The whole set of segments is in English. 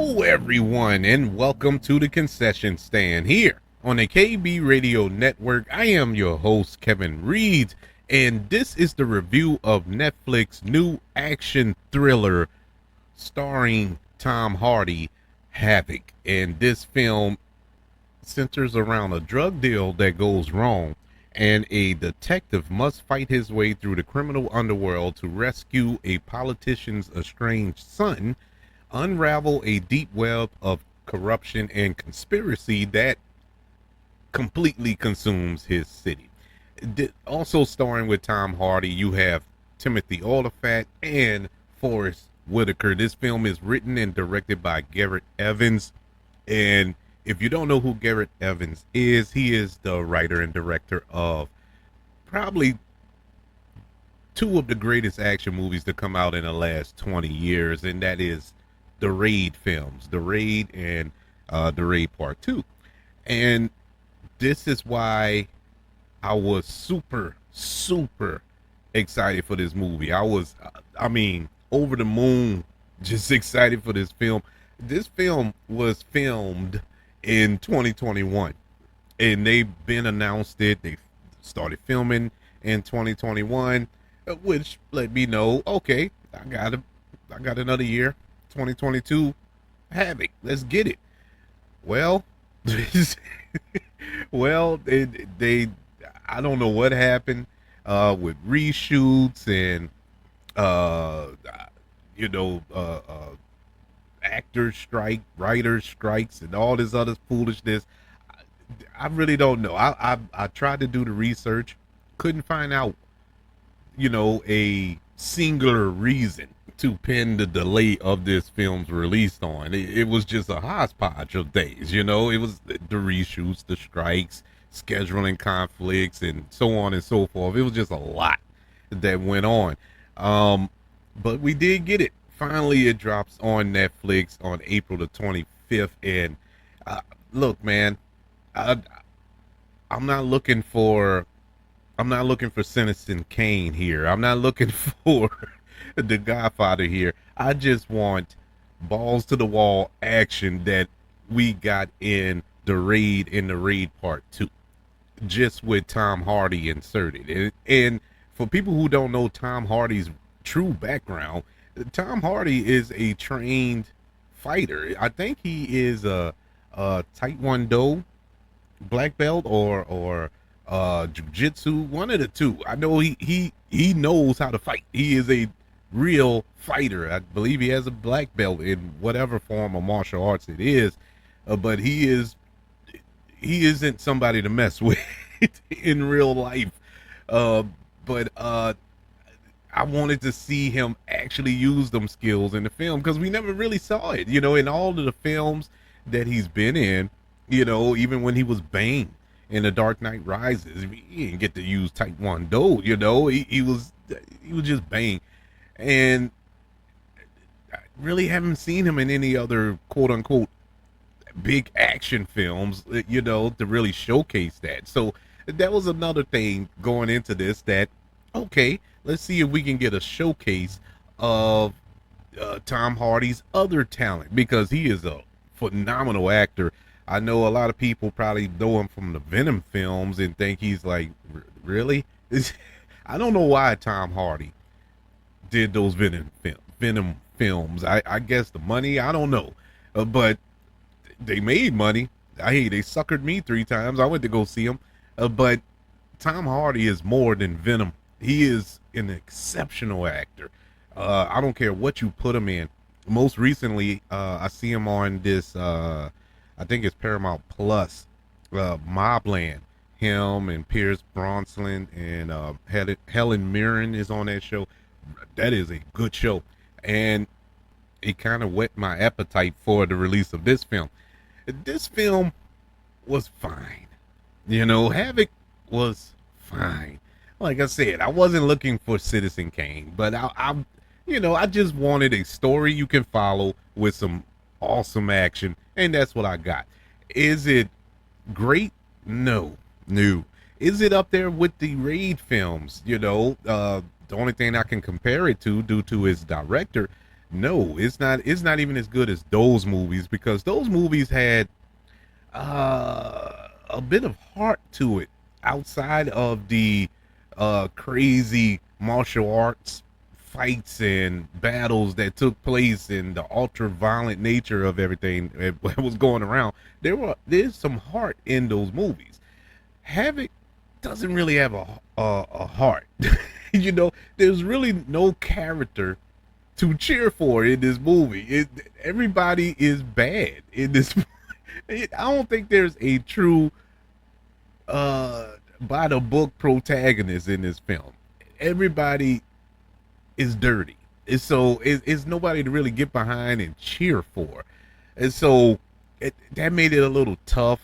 Hello, everyone, and welcome to the concession stand here on the KB Radio Network. I am your host, Kevin Reed, and this is the review of Netflix's new action thriller starring Tom Hardy, Havoc. And this film centers around a drug deal that goes wrong, and a detective must fight his way through the criminal underworld to rescue a politician's estranged son, unravel a deep web of corruption and conspiracy that completely consumes his city. Also starring with Tom Hardy, you have Timothy Olyphant and Forrest Whitaker. This film is written and directed by Garrett Evans. And if you don't know who Garrett Evans is, he is the writer and director of probably two of the greatest action movies to come out in the last 20 years, and that is the Raid films, The Raid and The Raid Part 2. And this is why I was super excited for this movie. Over the moon, just excited for this film. This film was filmed in 2021, and they've been announced it. They started filming in 2021, which let me know, okay, I got another year. 2022 Havoc, let's get it. Well, they I don't know what happened with reshoots and actors strike, writers strikes, and all this other foolishness. I really don't know. I tried to do the research, couldn't find out a singular reason to pin the delay of this film's release on. It was just a hodgepodge of things. It was the reshoots, the strikes, scheduling conflicts, and so on and so forth. It was just a lot that went on. But we did get it. Finally, it drops on Netflix on April the 25th. And look, man, I'm not looking for Citizen Kane here. I'm not looking for the Godfather here. I just want balls to the wall action that we got in the Raid Part 2, just with Tom Hardy inserted. And for people who don't know Tom Hardy's true background, Tom Hardy is a trained fighter. I think he is a Taekwondo black belt or jiu-jitsu, one of the two. I know he knows how to fight. He is a real fighter. I believe he has a black belt in whatever form of martial arts it is, but he isn't somebody to mess with in real life. But I wanted to see him actually use them skills in the film, because we never really saw it, in all of the films that he's been in, even when he was Bane in The Dark Knight Rises, he didn't get to use Taekwondo, he was just Bane. And I really haven't seen him in any other quote unquote big action films, to really showcase that. So that was another thing going into this, that, okay, let's see if we can get a showcase of Tom Hardy's other talent, because he is a phenomenal actor. I know a lot of people probably know him from the Venom films and think he's like, really? I don't know why Tom Hardy did those Venom films. I guess the money, I don't know. But they made money. They suckered me 3 times. I went to go see them. But Tom Hardy is more than Venom. He is an exceptional actor. I don't care what you put him in. Most recently, I see him on this, I think it's Paramount Plus, Mobland. Him and Pierce Brosnan and Helen Mirren is on that show. That is a good show, and it kind of whet my appetite for the release of this film. This film was fine. Havoc was fine. Like I said, I wasn't looking for Citizen Kane, but I just wanted a story you can follow with some awesome action, and that's what I got. Is it great? No. Is it up there with the Raid films? The only thing I can compare it to, due to its director, No, it's not even as good as those movies because those movies had a bit of heart to it outside of the crazy martial arts fights and battles that took place and the ultra violent nature of everything that was going around. There's some heart in those movies. Havoc doesn't really have a heart. You know, there's really no character to cheer for in this movie. Everybody is bad in this. I don't think there's a true by the book protagonist in this film. Everybody is dirty. It's nobody to really get behind and cheer for. And so that made it a little tough,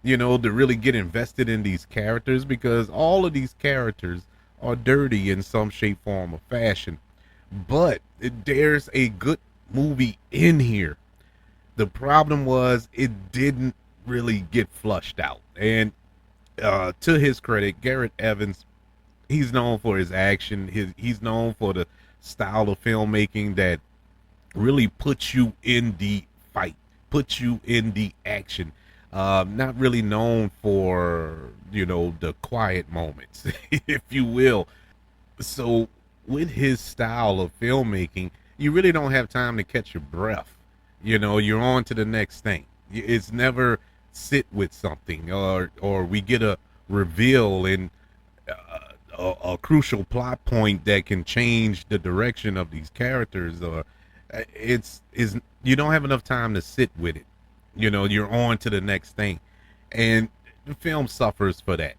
you know, to really get invested in these characters because all of these characters are dirty in some shape, form, or fashion. But there's a good movie in here. The problem was it didn't really get flushed out. And to his credit, Garrett Evans, he's known for his action. He's known for the style of filmmaking that really puts you in the fight, puts you in the action. Not really known for, you know, the quiet moments, if you will. So with his style of filmmaking, you really don't have time to catch your breath. You know, you're on to the next thing. It's never sit with something or we get a reveal in a crucial plot point that can change the direction of these characters or it's is you don't have enough time to sit with it. You know, you're on to the next thing. And the film suffers for that,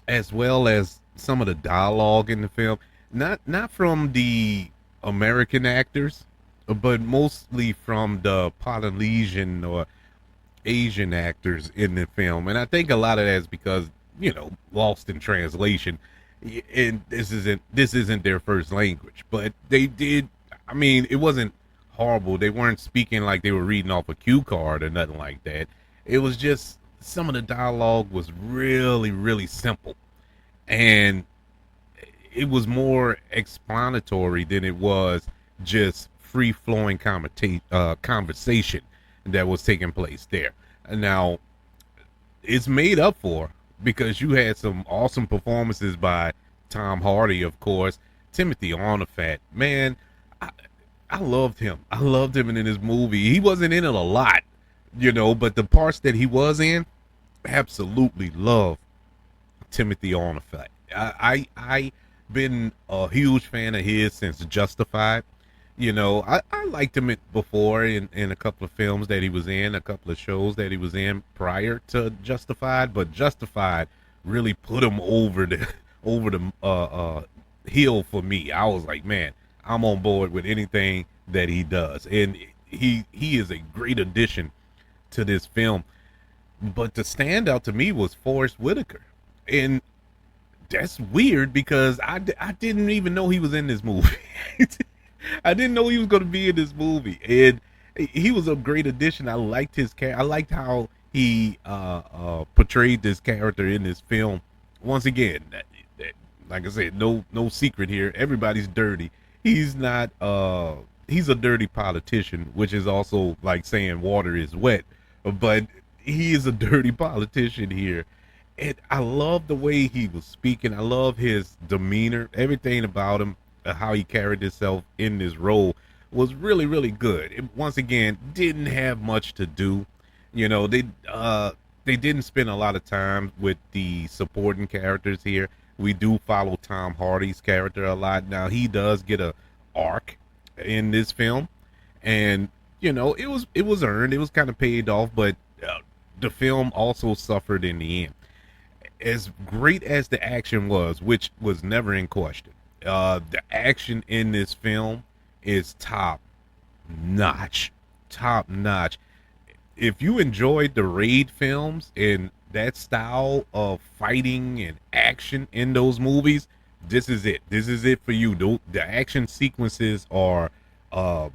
as well as some of the dialogue in the film. Not from the American actors, but mostly from the Polynesian or Asian actors in the film. And I think a lot of that is because, you know, lost in translation. And this isn't their first language, but they did. I mean, it wasn't horrible. They weren't speaking like they were reading off a cue card or nothing like that. It was just some of the dialogue was really, really simple, and it was more explanatory than it was just free flowing conversation that was taking place there. Now, it's made up for because you had some awesome performances by Tom Hardy, of course. Timothy Olyphant, man, I, I loved him. I loved him in this movie. He wasn't in it a lot, you know, but the parts that he was in, absolutely love Timothy Olyphant. I been a huge fan of his since Justified. You know, I liked him before in a couple of films that he was in, a couple of shows that he was in prior to Justified, but Justified really put him over the over the hill for me. I was like, man, I'm on board with anything that he does, and he is a great addition to this film. But the standout to me was Forrest Whitaker, and that's weird because I didn't even know he was in this movie. I didn't know he was going to be in this movie, and he was a great addition. I liked his character. I liked how he portrayed this character in this film. Once again, like I said, no secret here. Everybody's dirty. He's not. He's a dirty politician, which is also like saying water is wet, but he is a dirty politician here. And I love the way he was speaking. I love his demeanor. Everything about him, how he carried himself in this role was really, really good. It, once again, didn't have much to do. You know, they didn't spend a lot of time with the supporting characters here. We do follow Tom Hardy's character a lot. Now he does get a arc in this film, and you know it was earned. It was kind of paid off, but the film also suffered in the end. As great as the action was, which was never in question, the action in this film is notch, top notch. If you enjoyed the Raid films and that style of fighting and action in those movies, this is it. This is it for you. The action sequences are uh,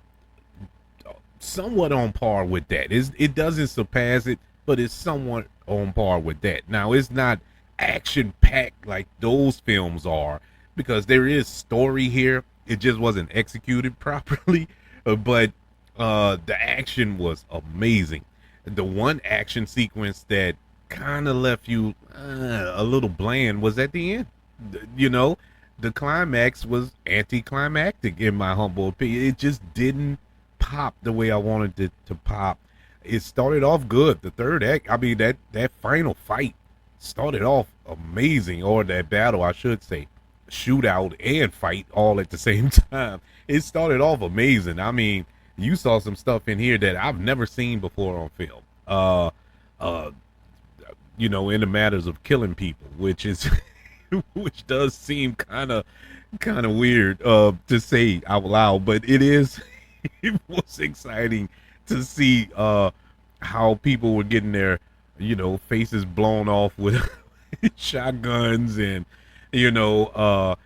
somewhat on par with that. It doesn't surpass it, but it's somewhat on par with that. Now, it's not action packed like those films are because there is story here. It just wasn't executed properly. But the action was amazing. The one action sequence that kind of left you a little bland was at the end. You know, the climax was anticlimactic in my humble opinion. It just didn't pop the way I wanted it to pop. It started off good. The third act, I mean that final fight started off amazing, or that battle, I should say, shootout and fight all at the same time. It started off amazing. I mean, you saw some stuff in here that I've never seen before on film. Uh, in the matters of killing people, which is which does seem kind of weird to say out loud, but it is. It was exciting to see how people were getting their faces blown off with shotguns, and you know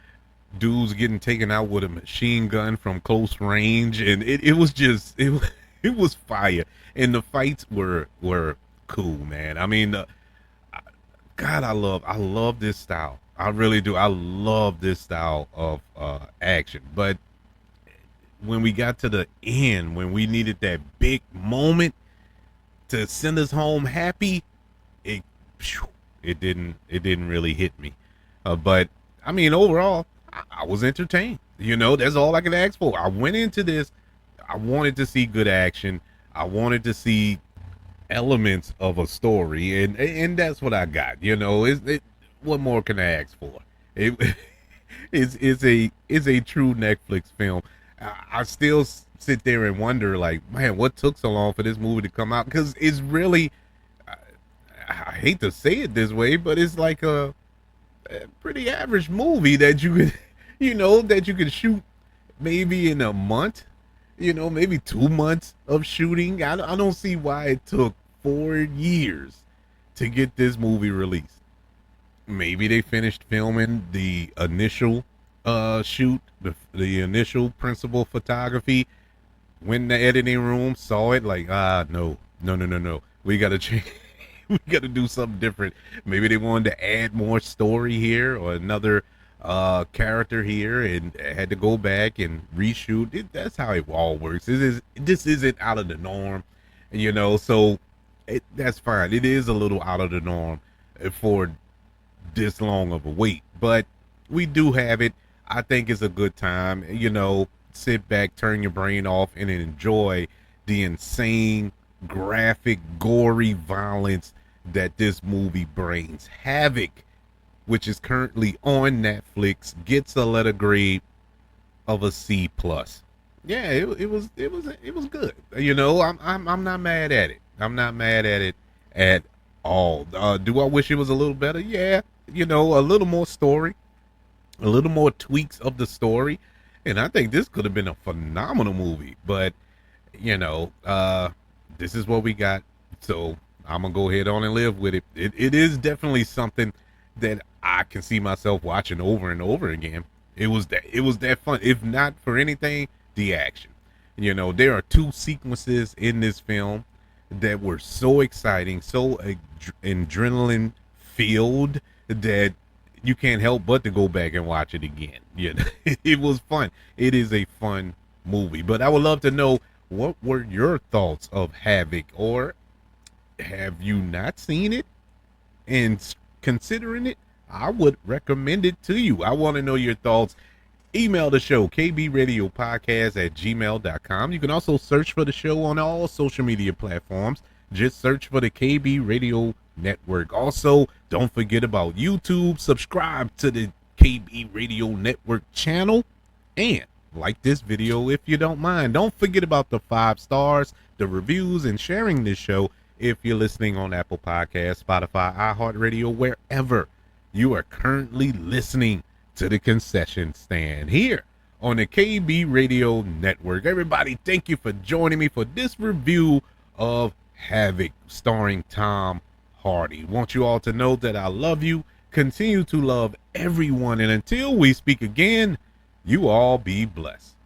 dudes getting taken out with a machine gun from close range, and it was just it was fire, and the fights were cool, man. I mean, God, I love this style. I really do. I love this style of action. But when we got to the end, when we needed that big moment to send us home happy, it it didn't really hit me. But I mean, overall, I was entertained. That's all I could ask for. I went into this. I wanted to see good action. I wanted to see elements of a story, and that's what I got. What more can I ask for? It it's a true Netflix film. I still sit there and wonder, like, man, what took so long for this movie to come out? Because it's really, I, I hate to say it this way, but it's like a pretty average movie that you could, that you could shoot maybe in a month, maybe 2 months of shooting. I don't see why it took 4 years to get this movie released. Maybe they finished filming the initial shoot, the initial principal photography, went in the editing room, saw it, like, no, no, no, no, no, we gotta change. We gotta do something different. Maybe they wanted to add more story here, or another character here, and had to go back and reshoot it. That's how it all works. This isn't out of the norm, so that's fine. It is a little out of the norm for this long of a wait, but we do have it. I think it's a good time. Sit back, turn your brain off, and enjoy the insane, graphic, gory violence that this movie brings. Havoc, which is currently on Netflix, gets a letter grade of a C plus. Yeah, it was good. I'm not mad at it. I'm not mad at it at all. Do I wish it was a little better? Yeah, a little more story, a little more tweaks of the story, and I think this could have been a phenomenal movie. But this is what we got, so I'm gonna go ahead on and live with it. It is definitely something that I can see myself watching over and over again. It was that fun. If not for anything, the action. There are two sequences in this film that were so exciting, so adrenaline filled, that you can't help but to go back and watch it again. It was fun. It is a fun movie. But I would love to know, what were your thoughts of Havoc, or have you not seen it and considering it? I would recommend it to you. I want to know your thoughts. Email the show, kbradiopodcast@gmail.com. You can also search for the show on all social media platforms. Just search for the KB Radio Network. Also, don't forget about YouTube. Subscribe to the KB Radio Network channel, and like this video if you don't mind. Don't forget about the 5 stars, the reviews, and sharing this show if you're listening on Apple Podcasts, Spotify, iHeartRadio, wherever you are currently listening to the concession stand here on the KB Radio Network. Everybody, thank you for joining me for this review of Havoc, starring Tom Hardy. Want you all to know that I love you. Continue to love everyone, and until we speak again, you all be blessed.